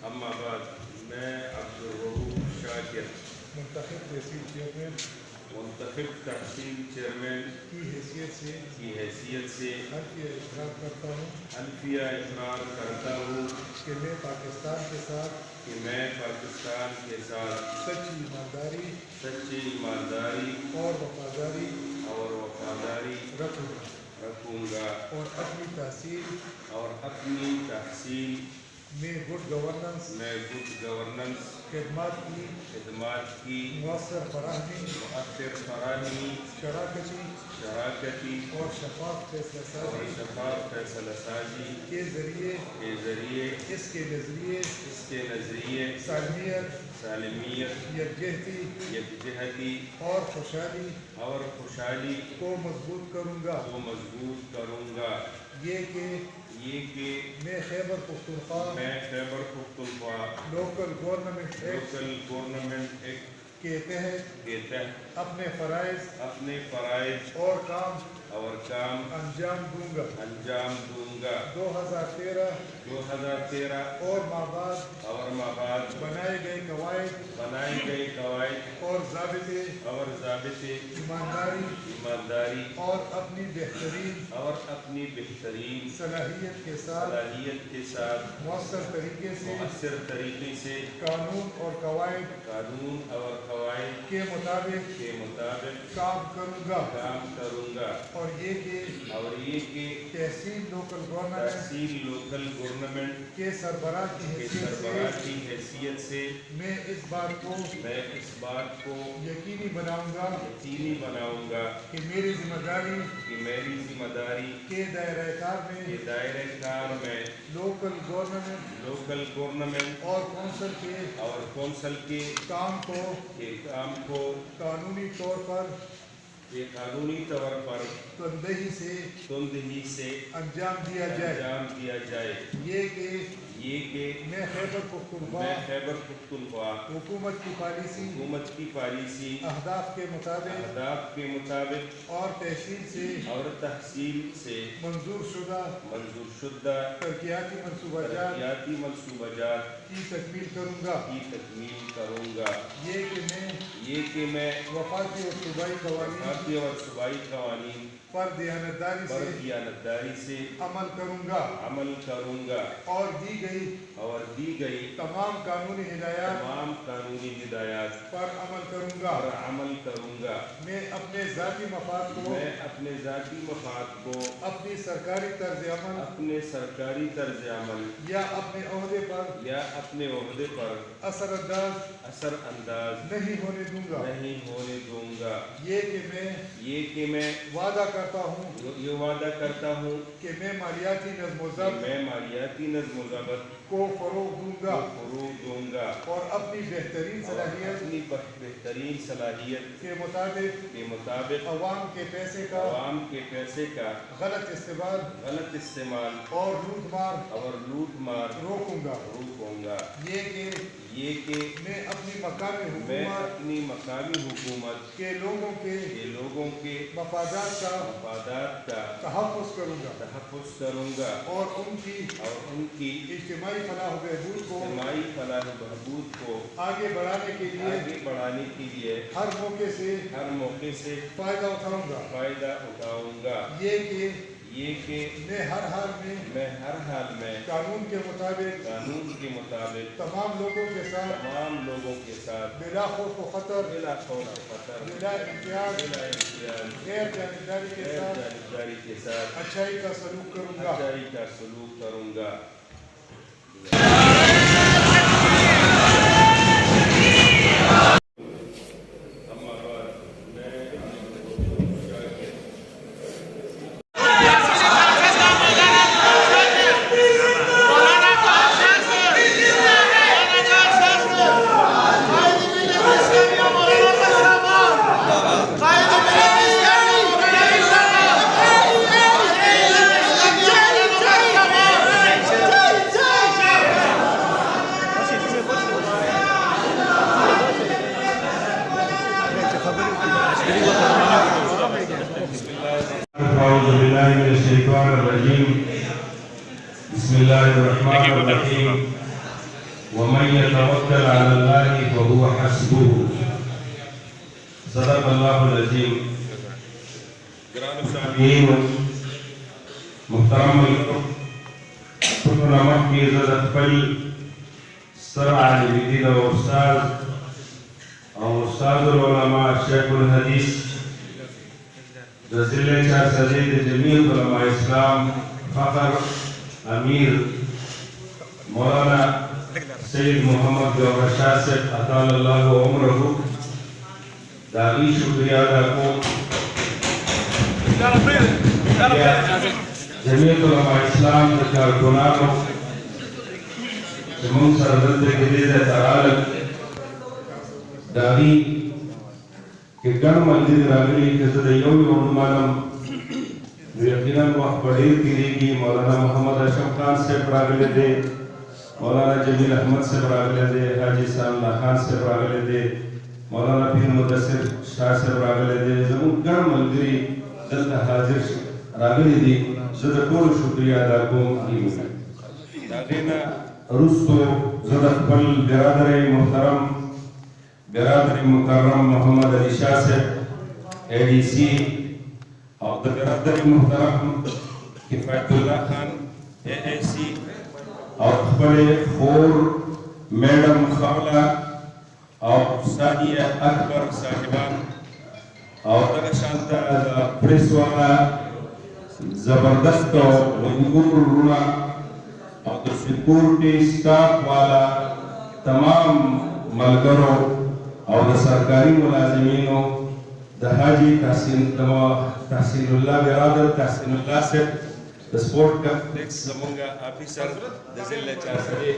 اما بعد میں عبدالرؤوف شاکر منتخب تحصیل چیئرمین منتخب تحصیل چیئرمین کی حیثیت سے حلفیہ اقرار کرتا ہوں کہ میں پاکستان کے ساتھ سچی ایمانداری اور وفاداری رکھوں گا اور اپنی تحصیل میں گڈ گورننس خدمات کی مؤثر فراہمی شراکتی اور شفاف فیصلہ سازی کے ذریعے اس کے نظریے سالمیت یکجہتی اور خوشحالی کو مضبوط کروں گا یہ کہ میں Khyber Pakhtunkhwa local government act کے تحت اپنے فرائض اور کام انجام دوں گا 2013 اور مابعد بنائے گئے قواعد اور ضابطے ایمانداری اور اپنی بہترین صلاحیت کے ساتھ مؤثر طریقے سے قانون اور قواعد کے مطابق کام کروں گا اور یہ کہ تحصیل لوکل گورنمنٹ کے سربراہ کی حیثیت سے میں اس بات کو یقینی بناؤں گا کہ میری ذمہ داری کے دائرہ کار میں لوکل گورنمنٹ اور کونسل کے کام کو قانونی طور پر تندہی سے انجام دیا جائے یہ کہ میں خیبر پختونخوا حکومت کی پالیسی اہداف کے مطابق اور تحصیل سے منظور شدہ ترقیاتی منصوبات کی تکمیل کروں گا یہ کہ میں وفاقی اور صوبائی قوانین پر دیانتداری سے عمل کروں گا اور دی گئی تمام قانونی ہدایات پر عمل کروں گا میں اپنے ذاتی مفاد کو اپنی سرکاری طرز عمل یا اپنے عہدے پر اثر انداز نہیں ہونے دوں گا یہ کہ میں وعدہ کرتا ہوں کہ میں مالیاتی نظم و ضبط کو فروغ دوں گا اور اپنی بہترین صلاحیت کے مطابق عوام کے پیسے کا غلط استعمال اور لوٹ مار روکوں گا یہ کہ میں اپنی مقامی حکومت کے لوگوں کے مفادات کا تحفظ کروں گا اور ان کی اجتماعی فلاح و بہبود کو آگے بڑھانے کے لیے ہر موقع سے فائدہ اٹھاؤں گا یہ کہ میں ہر حال میں قانون کے مطابق تمام لوگوں کے ساتھ بلا خوف و خطر بلا امتیاز غیر جانبداری کے ساتھ اچھائی کا سلوک کروں گا بسم اللہ الرحمن الرحیم ومن يتوكل على الله فهو حسبه. صدق الله العظيم. محترم ټولو مخکې زه د خپل ستر عالم دین او استاد العلماء شیخ الحدیث د ضلع چارسدې د جميع علماء اسلام فخر امیر مولانا سید محمد جوهر شاه صاحب اطال الله عمره د هغوی شکریه ادا کوم. جميع علماء اسلام د کارکونانو چې موږ سره دلته کې دې ځای ته راغلل د هغوی کې ګڼ ملګري راغلي که زه د یو ومنم نو یقینا وخت به ډېر تېرېږي. مولانا محمد اشرف خان صاحب راغلی دی، مولانا جمیل احمد صاحب راغلی دی، حاجي ثناء الله خان صاحب راغلی دی، مولانا پیر مدثر شاه صاحب راغلی دی، زموږ ګڼ ملګري دلته حاضر راغلي دي. زه د ټولو شکریه ادا کوم. د هغې نه وروستو زه د خپل برادر مکرم محمد علي شاه صاحب ADC او د برادر محترم کفایت الله خان AIC او خپلې خور میډم خوله او ساحیه اکبر صاحبان او دغه شانته د پریس والا زبردست مجبور وروڼه او د سکیورټي سټاف والا تمام ملګرو او د سرکاري ملازمینو د حاجي تحسین الله برادر تحسین الله صاحب د سپورټ کمپلیکس زموږ افیسر د ضلع چارسدې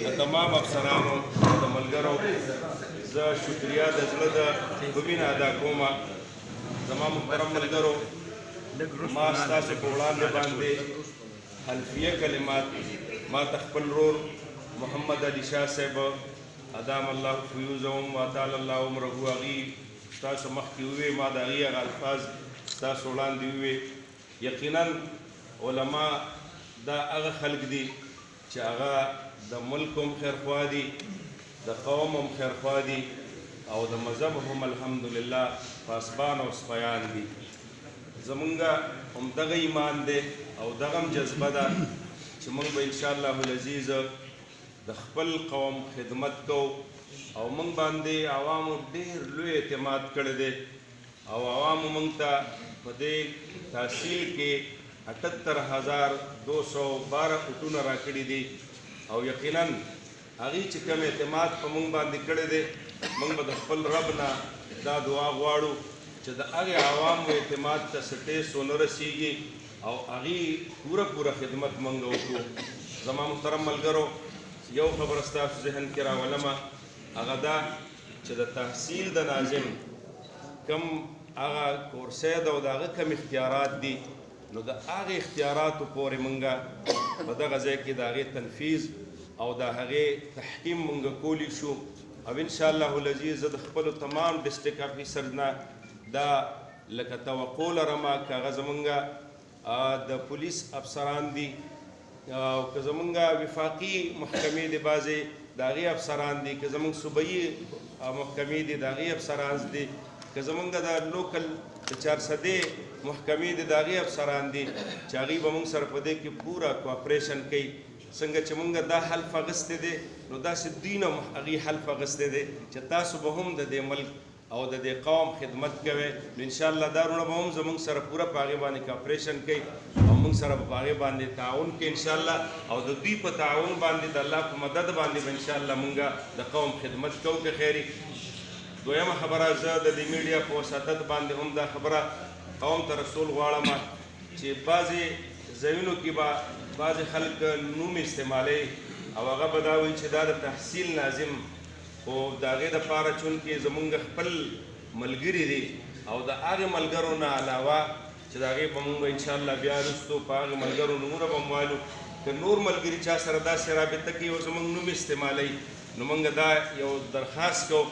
د تمام افسرانو د ملګرو زه شکریه د زړه د مینه ادا کوم. زما محترم ملګرو، ما ستاسو په وړاندې باندې حلفیه کلمات ما ته خپل ورور محمد علي شاه صاحب ادام الله فیوزهم واطال الله عمره هغوی ستاسو مخکې وویې، ما د هغې هغه الفاظ ستاسو وړاندې وویې. یقینا علما دا هغه خلک دي چې هغه د ملک هم خیرخوا دي، د قوم هم خیرخوا دي او د مذهب هم الحمدلله پاسبان او سپیان دي. زمونږ هم دغه ایمان دی او دغه هم جذبه ده چې موږ به انشاءالله العزیز د خپل قوم خدمت کوو او موږ باندې عوامو ډېر لوی اعتماد کړی دی او عوامو موږ ته په دې تحصیل کې 78,212 فوټونه راکړي دي او یقینا هغوی چې کوم اعتماد په موږ باندې کړی دی، موږ به د خپل رب نه دا دعا غواړو چې د هغې عوامو اعتماد ته څه ټیس ونه رسېږي او هغې پوره خدمت موږ وکړو. زما محترم ملګرو، یو خبره ستاسو ذهن کې راولمه، هغه دا چې د تحصیل د ناظم کم هغه کورسید او د هغه کم اختیارات دي، نو د هغې اختیاراتو پورې موږ په دغه ځای کې د هغې تنفیذ او د هغې تحکیم موږ کولی شو او انشاءالله العزیز زه د خپلو تمام ډسټرکټ افیسر نه دا لکه توقع لرمه که هغه زموږ د پولیس افسران دي او که زموږ وفاقي محکمې دي، بعضې د هغې افسران دي، که زموږ صوبایي محکمې دي د هغې افسران دي، که زموږ د لوکل د چارسدې محکمې دي د هغې افسران دي چې هغوی به موږ سره په دې کې پوره کوآپریشن کوي. څنګه چې موږ دا حلف اخیستی دی نو داسې دوی نه هغوی حلف اخیستی دی چې تاسو به هم د دې ملک او د دې قوم خدمت کوئ، نو انشاءالله دا وروڼه به هم زموږ سره پوره په هغې باندې کوآپریشن کوي او موږ سره به په هغې باندې تعاون کوي انشاءالله او د دوی په تعاون باندې د الله په مدد باندې به انشاءالله موږ د قوم خدمت کوو که خیري. دویمه خبره، زه د دې میډیا په وساطت باندې هم دا خبره قوم ته رسول غواړم چې بعضې ځایونو کې به بعضې خلک نوم استعمالوي او هغه به دا وایي چې دا د تحصیل ناظم، خو د هغې دپاره چونکې زمونږ خپل ملګري دي او د هغې ملګرو نه علاوه چې د هغې به مونږ انشاءالله بیا وروستو په هغې ملګرو نومونه به م وایو، که نور ملګري چا سره داسې رابطه کوي او زمونږ نوم استعمالوي، نو مونږ دا یو درخواست کوو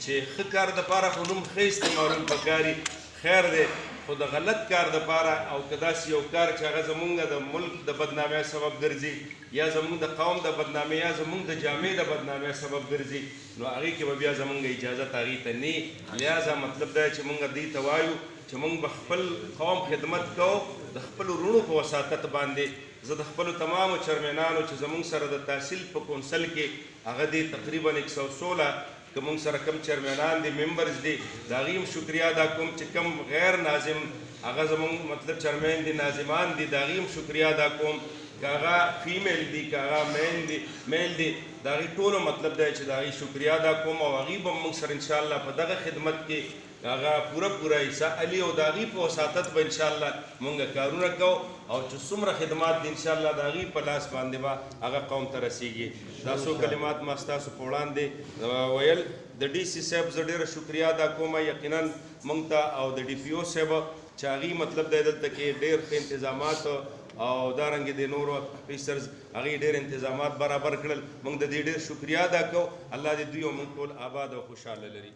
چې ښه کار دپاره خو نوم ښه استعمالول پکار وي. خیر دی خو د غلط کار دپاره او که داسې یو کار چې هغه زمونږ د ملک د بدنامۍ سبب ګرځي یا زمونږ د قوم د بدنامۍ یا زمونږ د جامع د بدنامۍ سبب ګرځي نو هغې کې به بیا زمونږ اجازت هغې ته نه لہذا مطلب دا چې مونږ دې ته وایو چې مونږ به خپل قوم خدمت کوو د خپلو وروڼو په وساطت باندې زه د خپلو تمامو چرمنانو چې زمونږ سره د تحصیل په کونسل کې هغه دی تقریبا 116 که مونږ سره کم چرمنان دي ممبرز دي د هغې هم شکریا ادا کوم چې کم غیر ناظم هغه زمونږ مطلب چرمن دي ناظمان دي د هغې هم شکریا ادا کوم که هغه فیمیل دي که هغه میل دي د هغې ټولو مطلب دی چې د هغې شکریا ادا کوم او هغې به مونږ سره انشاءالله په دغه خدمت کې هغه پوره حصہ علي او د هغې په وساطت به انشاءالله مونږ کارونه کوو او چې څومره خدمات دي انشاءالله د هغې په لاس باندې به هغه قوم ته رسیږي دا څو کلمات ما ستاسو په وړاندې ویل د ډي سي صاحب زه ډېره شکریا ادا کوم یقینا مونږ ته او د ډي پي او صاحب چې هغې مطلب دی دلته کې ډېر ښه انتظامات او دارنګې د نورو افیسرز هغې ډېر انتظامات برابر کړل مونږ د دې ډېر شکریا ادا کوو الله دې دوی او مونږ ټول آباد او خوشحاله لري